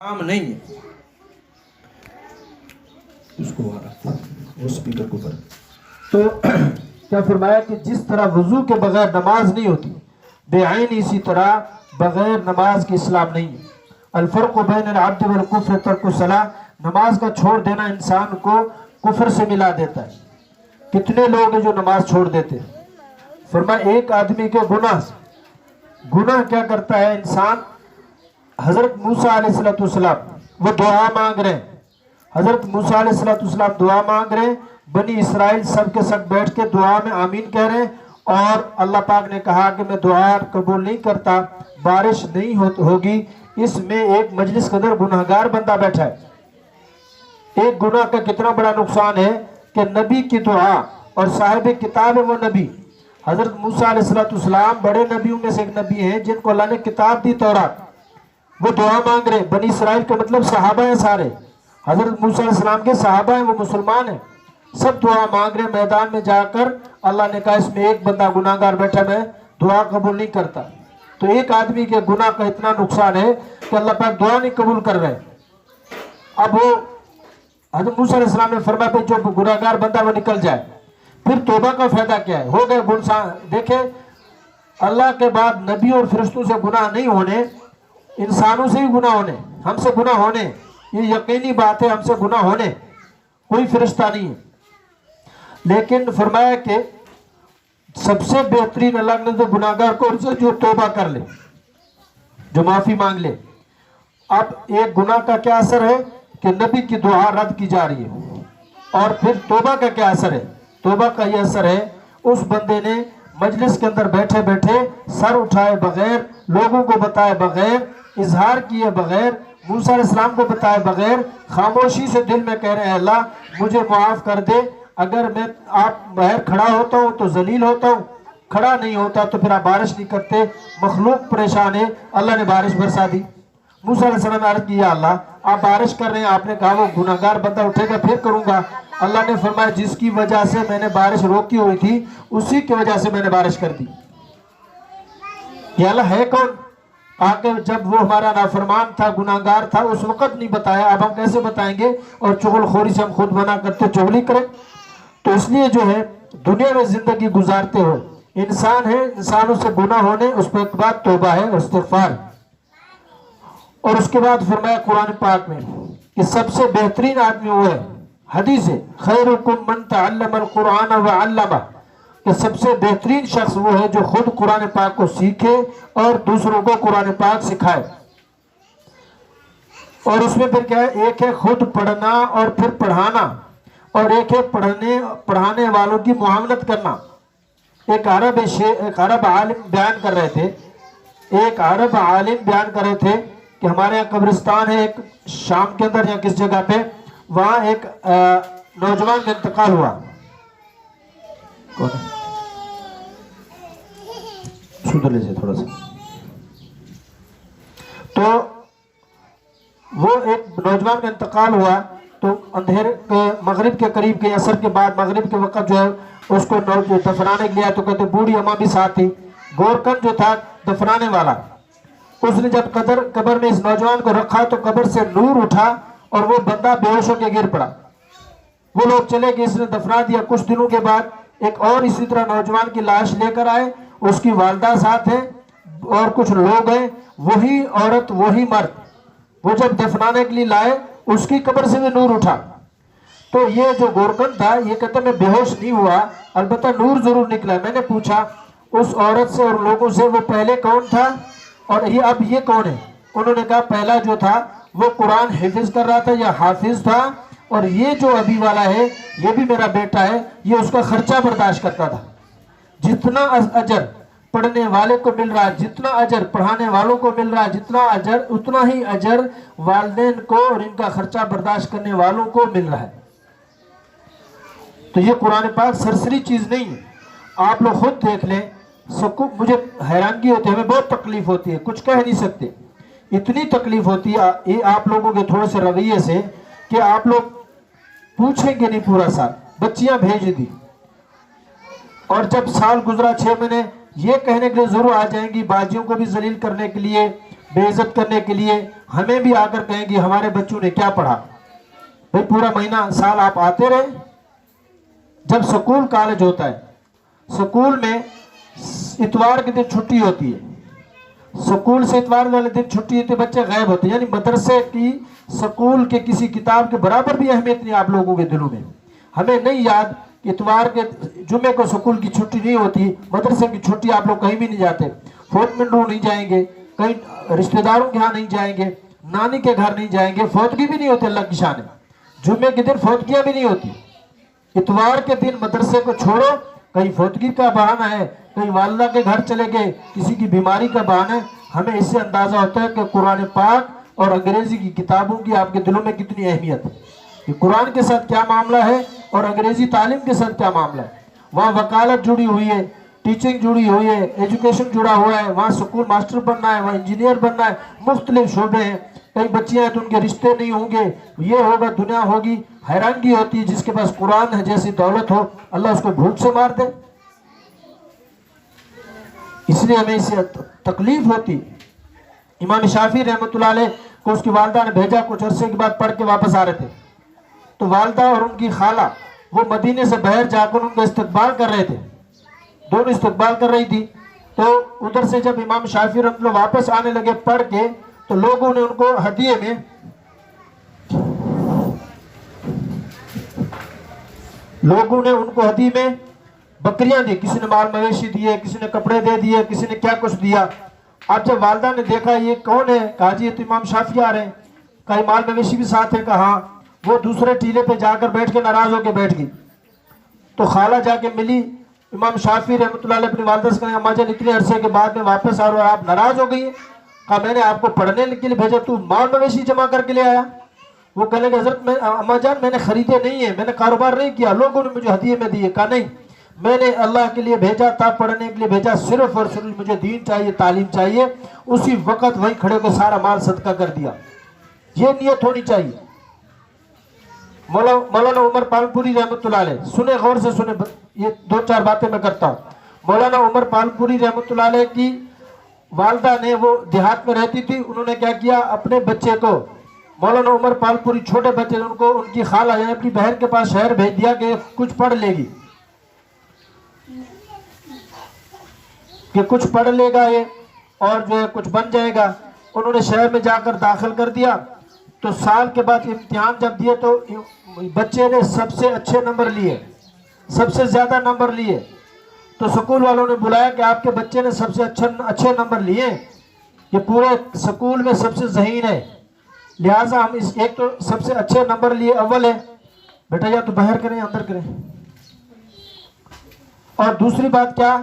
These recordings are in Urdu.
عام نہیں ہے. اس کو وہ سپیکر کو کر. تو کیا فرمایا کہ جس طرح وضو کے بغیر نماز نہیں ہوتی بے عین، اسی طرح بغیر نماز کی اسلام نہیں ہے. الفرق بین العبد والکفر ترک الصلاۃ، نماز کا چھوڑ دینا انسان کو کفر سے ملا دیتا ہے. کتنے لوگ ہیں جو نماز چھوڑ دیتے ہیں؟ فرمایا ایک آدمی کے گناہ کیا کرتا ہے انسان. حضرت موسیٰ علیہ السلام وہ دعا مانگ رہے ہیں، حضرت موسیٰ علیہ السلام دعا مانگ رہے ہیں، بنی اسرائیل سب کے سب بیٹھ کے دعا میں آمین کہہ رہے ہیں، اور اللہ پاک نے کہا کہ میں دعا قبول نہیں کرتا، بارش نہیں ہوگی. اس میں ایک مجلس کے اندر گناہگار بندہ بیٹھا ہے. ایک گناہ کا کتنا بڑا نقصان ہے کہ نبی کی دعا، اور صاحب کتاب ہے وہ نبی حضرت موسیٰ علیہ السلام بڑے نبیوں میں سے ایک نبی ہیں جن کو اللہ نے کتاب دی تورات. وہ دعا مانگ رہے. بنی اسرائیل کا مطلب صحابہ ہیں، سارے حضرت موسیٰ علیہ السلام کے صحابہ ہیں، وہ مسلمان ہیں، سب دعا مانگ رہے. میدان میں جا کر اللہ نے کہا اس میں ایک بندہ گناہگار بیٹھا، میں دعا قبول نہیں کرتا. تو ایک آدمی کے گناہ کا اتنا نقصان ہے کہ اللہ پاک دعا نہیں قبول کر رہے. اب وہ حضرت موسیٰ علیہ السلام نے فرمایا کہ جو گناہگار بندہ وہ نکل جائے. پھر توبہ کا فائدہ کیا ہے؟ ہو گئے گناہ. دیکھیں اللہ کے بعد نبی اور فرشتوں سے گناہ نہیں ہونے، انسانوں سے ہی گناہ ہونے، ہم سے گناہ ہونے، یہ یقینی بات ہے، ہم سے گناہ ہونے، کوئی فرشتہ نہیں ہے. لیکن فرمایا کہ سب سے بہترین اللہ نے تو گناہگار کون سے؟ جو توبہ کر لے، جو معافی مانگ لے. اب ایک گناہ کا کیا اثر ہے کہ نبی کی دعا رد کی جا رہی ہے. اور پھر توبہ کا کیا اثر ہے؟ توبہ کا یہ اثر ہے اس بندے نے مجلس کے اندر بیٹھے بیٹھے سر اٹھائے بغیر، لوگوں کو بتائے بغیر، اظہار کیے بغیر، موسیٰ علیہ السلام کو بتائے بغیر، خاموشی سے دل میں کہہ رہے ہیں اللہ مجھے معاف کر دے. اگر میں آپ باہر کھڑا ہوتا ہوں تو ذلیل ہوتا ہوں، کھڑا نہیں ہوتا تو پھر آپ بارش نہیں کرتے، مخلوق پریشان ہے، اللہ نے بارش برسا دی. موسیٰ علیہ السلام نے عرض کیا اللہ آپ بارش کر رہے ہیں، آپ نے کہا وہ گناہگار بندہ اٹھے گا پھر کروں گا. اللہ نے فرمایا جس کی وجہ سے میں نے بارش روکی ہوئی تھی اسی کی وجہ سے میں نے بارش کر دی. یہ اللہ ہے کون؟ آکر جب وہ ہمارا نافرمان تھا، گناہگار تھا، اس وقت نہیں بتایا، اب ہم کیسے بتائیں گے؟ اور چغل خوری سے ہم خود منع کرتے چغلی کریں. تو اس لیے جو ہے دنیا میں زندگی گزارتے ہو انسان ہے، انسانوں سے گناہ ہونے، اس پہ ایک بات توبہ ہے اور استغفار. اور اس کے بعد فرمایا قرآن پاک میں کہ سب سے بہترین آدمی وہ ہے، حدیث ہے خیرکم من تعلم القرآن وعلمہ، کہ سب سے بہترین شخص وہ ہے جو خود قرآن پاک کو سیکھے اور دوسروں کو قرآن پاک سکھائے. اور اس میں پھر کیا ہے؟ ایک ہے خود پڑھنا اور پھر پڑھانا، اور ایک ہے پڑھانے والوں کی معاونت کرنا. ایک عرب عالم بیان کر رہے تھے، کہ ہمارے یہاں قبرستان ہے ایک شام کے اندر یا کس جگہ پہ، وہاں ایک نوجوان کا انتقال ہوا. سدھر سے تھوڑا سا. تو وہ ایک نوجوان کا انتقال ہوا تو اندھیر مغرب کے قریب کے عصر کے بعد مغرب کے وقت جو ہے اس کو دفنانے کے لیا تو کہتے بوڑھی اماں بھی ساتھ تھی. گورکن جو تھا دفنانے والا، اس نے جب قبر میں اس نوجوان کو رکھا تو قبر سے نور اٹھا اور وہ بندہ بے ہوش ہو کے گر پڑا. وہ لوگ چلے گئے، اس نے دفنا دیا. کچھ دنوں کے بعد ایک اور اسی طرح نوجوان کی لاش لے کر آئے، اس کی والدہ ساتھ ہے اور کچھ لوگ ہیں، وہی عورت وہی مرد. وہ جب دفنانے کے لیے لائے اس کی قبر سے بھی نور اٹھا. تو یہ جو گورکن تھا یہ کہتا میں بے ہوش نہیں ہوا، البتہ نور ضرور نکلا. میں نے پوچھا اس عورت سے اور لوگوں سے وہ پہلے کون تھا اور اب یہ کون ہے؟ انہوں نے کہا پہلا جو تھا وہ قرآن حفظ کر رہا تھا یا حافظ تھا، اور یہ جو ابھی والا ہے یہ بھی میرا بیٹا ہے، یہ اس کا خرچہ برداشت کرتا تھا. جتنا اجر پڑھنے والے کو مل رہا ہے، جتنا اجر پڑھانے والوں کو مل رہا ہے، جتنا اجر اتنا ہی اجر والدین کو اور ان کا خرچہ برداشت کرنے والوں کو مل رہا ہے. تو یہ قرآن پاک سرسری چیز نہیں ہے. آپ لوگ خود دیکھ لیں، مجھے حیرانگی ہوتی ہے، ہمیں بہت تکلیف ہوتی ہے، کچھ کہہ نہیں سکتے. اتنی تکلیف ہوتی ہے آپ لوگوں کے تھوڑے سے رویے سے کہ آپ لوگ پوچھیں گے نہیں. پورا سال بچیاں بھیج دی اور جب سال گزرا 6 مہینے یہ کہنے کے لیے ضرور آ جائیں گی باجیوں کو بھی ذلیل کرنے کے لیے، بے عزت کرنے کے لیے ہمیں بھی آ کر کہیں گے ہمارے بچوں نے کیا پڑھا. بھئی پورا مہینہ سال آپ آتے رہے. جب سکول کالج ہوتا ہے، سکول میں اتوار کے دن چھٹی ہوتی ہے، سکول سے اتوار والے دن چھٹی ہوتی ہے، بچے غائب ہوتے ہیں. یعنی مدرسے کی سکول کے کسی کتاب کے برابر بھی اہمیت نہیں آپ لوگوں کے دلوں میں. ہمیں نہیں یاد کہ اتوار کے جمعے کو سکول کی چھٹی نہیں ہوتی، مدرسے کی چھٹی، آپ لوگ کہیں بھی نہیں جاتے، فوت منڈو نہیں جائیں گے، کہیں رشتہ داروں کے ہاں نہیں جائیں گے، نانی کے گھر نہیں جائیں گے. فوتگی بھی نہیں ہوتی اللہ کی شان ہے. جمعے کے دن فوتگیاں بھی نہیں ہوتی. اتوار کے دن مدرسے کو چھوڑو، کہیں فوتگی کا بہانہ ہے، کہیں والدہ کے گھر چلے گئے، کسی کی بیماری کا بہانہ ہے. ہمیں اس سے اندازہ ہوتا ہے کہ قرآن پاک اور انگریزی کی کتابوں کی آپ کے دلوں میں کتنی اہمیت ہے، کہ قرآن کے ساتھ کیا معاملہ ہے اور انگریزی تعلیم کے ساتھ کیا معاملہ ہے. وہاں وکالت جڑی ہوئی ہے، ٹیچنگ جڑی ہوئی ہے، ایجوکیشن جڑا ہوا ہے. وہاں سکول ماسٹر بننا ہے، وہاں انجینئر بننا ہے، مختلف شعبے ہیں. کئی بچیاں ہیں تو ان کے رشتے نہیں ہوں گے، یہ ہوگا، دنیا ہوگی. حیرانگی ہوتی ہے جس کے پاس قرآن ہے جیسی دولت ہو، اللہ اس کو بھوک سے مار دے. اس لیے ہمیں اس سے تکلیف ہوتی. امام شافعی رحمۃ اللہ علیہ کو اس کی والدہ نے بھیجا، کچھ عرصے کے بعد پڑھ کے واپس آ رہے تھے، تو والدہ اور ان کی خالہ وہ مدینے سے باہر جا کر ان کا استقبال کر رہے تھے، دونوں استقبال کر رہی تھی. تو ادھر سے جب امام شافعی رحمۃ اللہ واپس آنے لگے پڑھ کے، تو لوگوں نے ان کو ہدیے میں بکریاں دی، کسی نے مال مویشی دیے، کسی نے کپڑے دے دیے، کسی نے کیا کچھ دیا. اب جب والدہ نے دیکھا یہ کون ہے، کہا جی یہ تو امام شافعی آ رہے ہیں. کہا مال مویشی بھی ساتھ ہے، کہا ہاں. وہ دوسرے ٹیلے پہ جا کر بیٹھ کے ناراض ہو کے بیٹھ گئی. تو خالہ جا کے ملی امام شافعی رحمۃ اللہ علیہ اپنی والدہ سے کہا اماں جان اتنے عرصے کے بعد میں واپس آ رہا ہوں، آپ ناراض ہو گئی ہیں. کہا میں نے آپ کو پڑھنے کے لیے بھیجا، تو مال مویشی جمع کر کے لے آیا. وہ کہنے لگے حضرت اماں جان میں نے خریدے نہیں ہیں، میں نے کاروبار نہیں کیا، لوگوں نے مجھے ہدیے میں دیے. کہا نہیں، میں نے اللہ کے لیے بھیجا تھا، پڑھنے کے لیے بھیجا، صرف اور صرف مجھے دین چاہیے، تعلیم چاہیے. اسی وقت وہیں کھڑے کو سارا مال صدقہ کر دیا. یہ نیت ہونی چاہیے. مولانا عمر پالپوری رحمۃ اللہ علیہ، سنیں غور سے سنیں، یہ 2-4 باتیں میں کرتا ہوں. مولانا عمر پالپوری رحمۃ اللہ علیہ کی والدہ نے، وہ دیہات میں رہتی تھی، انہوں نے کیا کیا، اپنے بچے کو، مولانا عمر پالپوری چھوٹے بچے ان کو ان کی خالہ یعنی اپنی بہن کے پاس شہر بھیج دیا کہ کچھ پڑھ لے گی، کہ کچھ پڑھ لے گا یہ اور جو ہے کچھ بن جائے گا. انہوں نے شہر میں جا کر داخل کر دیا. تو سال کے بعد امتحان جب دیے تو بچے نے سب سے اچھے نمبر لیے، سب سے زیادہ نمبر لیے. تو سکول والوں نے بلایا کہ آپ کے بچے نے سب سے اچھے نمبر لیے، یہ پورے سکول میں سب سے ذہین ہے، لہٰذا ہم اس ایک تو سب سے اچھے نمبر لیے، اول ہے، بیٹا یا تو باہر کریں اندر کریں. اور دوسری بات کیا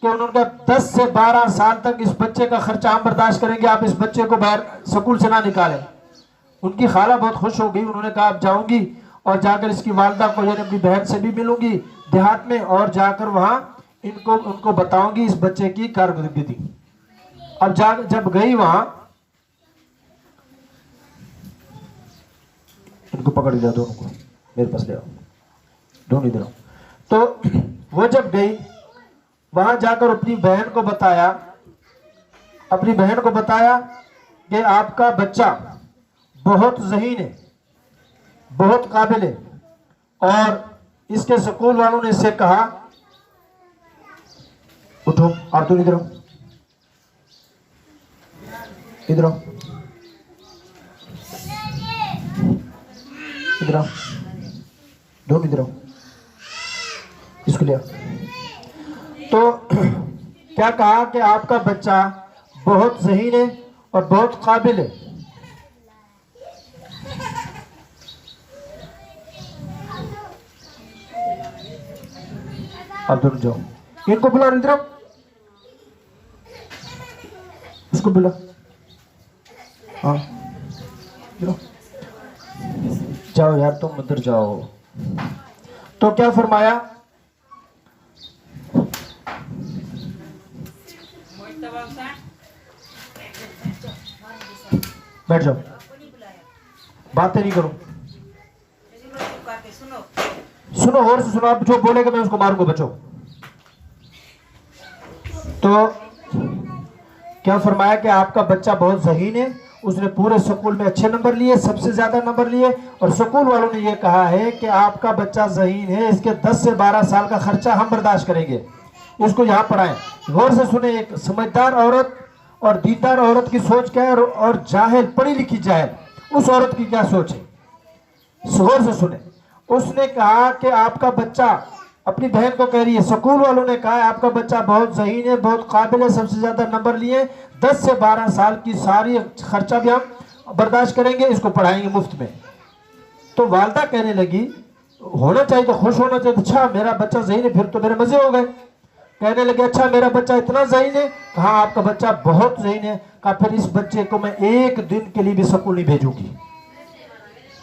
کہ انہوں نے 10 سے 12 سال تک اس بچے کا خرچہ ہم برداشت کریں گے، آپ اس بچے کو باہر سکول سے نہ نکالیں. ان کی خالہ بہت خوش ہو گئی. انہوں نے کہا اب جاؤں گی اور جا کر اس کی والدہ کو یعنی اپنی بہن سے بھی ملوں گی دیہات میں، اور جا کر وہاں ان کو بتاؤں گی اس بچے کی کارکردگی. اب جب گئی وہاں، ان کو پکڑ لیا، دونوں کو میرے پاس لے آؤ، دونوں ادھر آؤ. تو وہ جب گئی وہاں جا کر اپنی بہن کو بتایا کہ آپ کا بچہ بہت ذہین ہے، بہت قابل ہے، اور اس کے سکول والوں نے اس سے کہا اٹھو اور تم ادھر آؤ، ادھر آؤ، ادھر آؤ، دونوں ادھر آؤ، اس کو لیا. تو کیا کہا کہ آپ کا بچہ بہت ذہین ہے اور بہت قابل ہے. اب دونوں جاؤ، ان کو بلا، ادھر آؤ، اس کو بلا، ہاں جاؤ یار تم ادھر جاؤ. تو کیا فرمایا، بیٹھ جاؤ، باتیں نہیں کرو، سنو اور سے سنو، آپ جو بولے گا میں اس کو ماروں گا. بچو تو کیا فرمایا کہ آپ کا بچہ بہت ذہین ہے، اس نے پورے سکول میں اچھے نمبر لیے، سب سے زیادہ نمبر لیے، اور سکول والوں نے یہ کہا ہے کہ آپ کا بچہ ذہین ہے، اس کے 10 سے 12 سال کا خرچہ ہم برداشت کریں گے، اس کو یہاں پڑھائیں۔ غور سے سنیں، ایک سمجھدار عورت اور دیندار عورت کی سوچ کیا ہے، اور جاہل، پڑھی لکھی جاہل اس عورت کی کیا سوچ ہے، غور سے سنیں۔ اس نے کہا کہ آپ کا بچہ، اپنی بہن کو کہہ رہی ہے، سکول والوں نے کہا ہے آپ کا بچہ بہت ذہین ہے، بہت قابل ہے، سب سے زیادہ نمبر لیے، 10 سے 12 سال کی ساری خرچہ بھی ہم برداشت کریں گے، اس کو پڑھائیں گے مفت میں۔ تو والدہ کہنے لگی، ہونا چاہیے تو خوش ہونا چاہیے، اچھا میرا بچہ ذہین ہے، پھر تو میرے مزے ہو گئے۔ کہنے لگے اچھا میرا بچہ اتنا ذہین ہے، کہا آپ کا بچہ بہت ذہین ہے، کہا پھر اس بچے کو میں ایک دن کے لیے بھی سکول نہیں بھیجوں گی،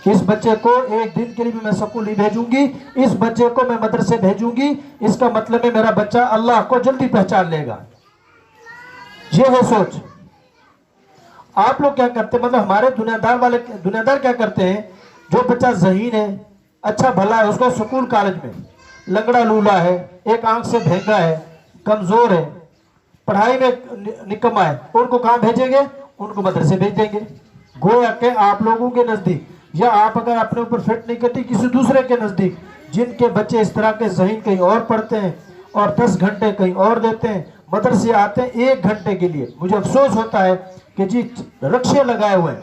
اس بچے کو ایک دن کے لیے بھی میں سکول نہیں بھیجوں گی، اس بچے کو میں مدرسے بھیجوں گی، اس کا مطلب ہے میرا بچہ اللہ کو جلدی پہچان لے گا۔ یہ ہے سوچ۔ آپ لوگ کیا کرتے ہیں، مطلب ہمارے دنیادار کیا کرتے ہیں، جو بچہ ذہین ہے، اچھا بھلا ہے، اس کو سکول کالج میں، لنگڑا لولا ہے، ایک آنکھ سے بھینگا ہے، کمزور ہے، پڑھائی میں نکما ہے، ان کو کہاں بھیجیں گے، ان کو مدرسے بھیج دیں گے۔ گویا کہ آپ لوگوں کے نزدیک، یا آپ اگر اپنے اوپر فٹ نہیں کرتی، کسی دوسرے کے نزدیک جن کے بچے اس طرح کے ذہین کہیں اور پڑھتے ہیں اور 10 گھنٹے کہیں اور دیتے ہیں، مدرسے آتے ہیں 1 گھنٹے کے لیے، مجھے افسوس ہوتا ہے کہ جی رکشے لگائے ہوئے ہیں،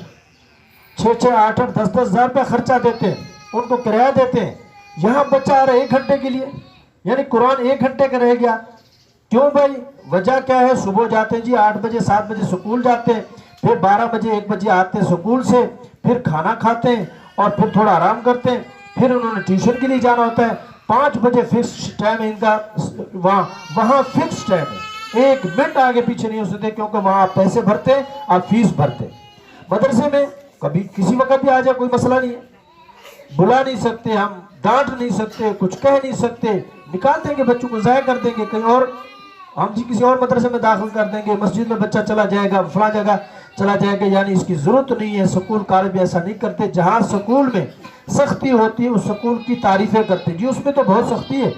6-6 8-8 10-10 ہزار روپے خرچہ دیتے ہیں، ان کو کرایہ دیتے ہیں، یہاں بچہ آ رہا ہے 1 گھنٹے کے لیے، یعنی قرآن 1 گھنٹے کا رہ گیا۔ کیوں بھائی، وجہ کیا ہے، صبح جاتے ہیں جی 8 بجے 7 بجے سکول جاتے ہیں، پھر 12 بجے 1 بجے آتے ہیں سکول سے، پھر کھانا کھاتے ہیں اور پھر تھوڑا آرام کرتے ہیں، پھر انہوں نے ٹیوشن کے لیے جانا ہوتا ہے، 5 بجے فکس ٹائم ان کا، وہاں فکس ٹائم ہے، 1 منٹ آگے پیچھے نہیں ہو سکتے، کیونکہ وہاں آپ پیسے بھرتے ہیں، آپ فیس بھرتے ہیں۔ مدرسے میں کبھی کسی وقت بھی آ جائے کوئی مسئلہ نہیں ہے، بلا نہیں سکتے، ہم ڈانٹ نہیں سکتے، کچھ کہہ نہیں سکتے، نکال دیں گے بچوں کو، ضائع کر دیں گے کہیں اور، ہم جی کسی اور مدرسے میں داخل کر دیں گے، مسجد میں بچہ چلا جائے گا، فلاں جگہ چلا جائے گا، یعنی اس کی ضرورت نہیں ہے۔ سکول کالج بھی ایسا نہیں کرتے، جہاں سکول میں سختی ہوتی ہے اس سکول کی تعریفیں کرتے، جی اس میں تو بہت سختی ہے،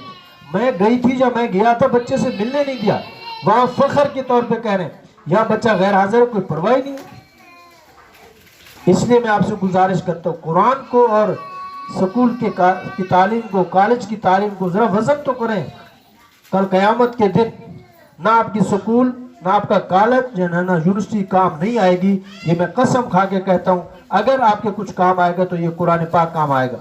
میں گئی تھی، جب میں گیا تھا بچے سے ملنے نہیں دیا، وہاں فخر کے طور پہ کہہ رہے ہیں یہاں بچہ غیر حاضر ہے، کوئی پرواہ نہیں ہے۔ اس لیے میں آپ سے گزارش کرتا ہوں، قرآن کو اور سکول کی تعلیم کو، کالج کی تعلیم کو ذرا وزن تو کریں، کل قیامت کے دن نہ آپ کی سکول، نہ آپ کا کالج، نہ یونیورسٹی کام نہیں آئے گی، یہ میں قسم کھا کے کہتا ہوں۔ اگر آپ کے کچھ کام آئے گا تو یہ قرآن پاک کام آئے گا۔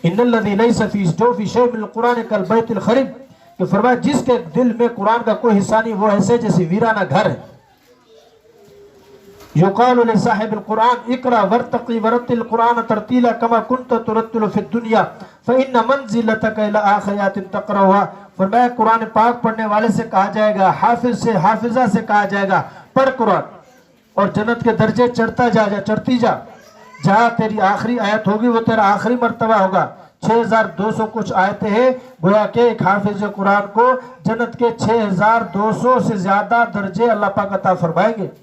ان الذی لیس فی جوفی شیء من القرآن کالبیت الخرب، کہ فرمایا جس کے دل میں قرآن کا کوئی حصہ نہیں، وہ ایسے جیسے ویرانہ گھر ہے۔ یقال لصاحب القرآن اقرأ وارتقی ورتل القرآن ترتیلا کما کنت ترتل فی الدنیا فإن منزلتک الی آخیات تقرأها۔ فرمایا قرآن پاک پڑھنے والے سے کہا جائے گا، حافظ سے، حافظہ سے کہا جائے گا پڑھ قرآن، اور جنت کے درجے چڑھتی جا، جہاں تیری آخری آیت ہوگی وہ تیرا آخری مرتبہ ہوگا۔ 6200 کچھ آیتیں ہیں، گویا کہ ایک حافظ قرآن کو جنت کے 6200 سے زیادہ درجے اللہ پاک عطا فرمائیں گے۔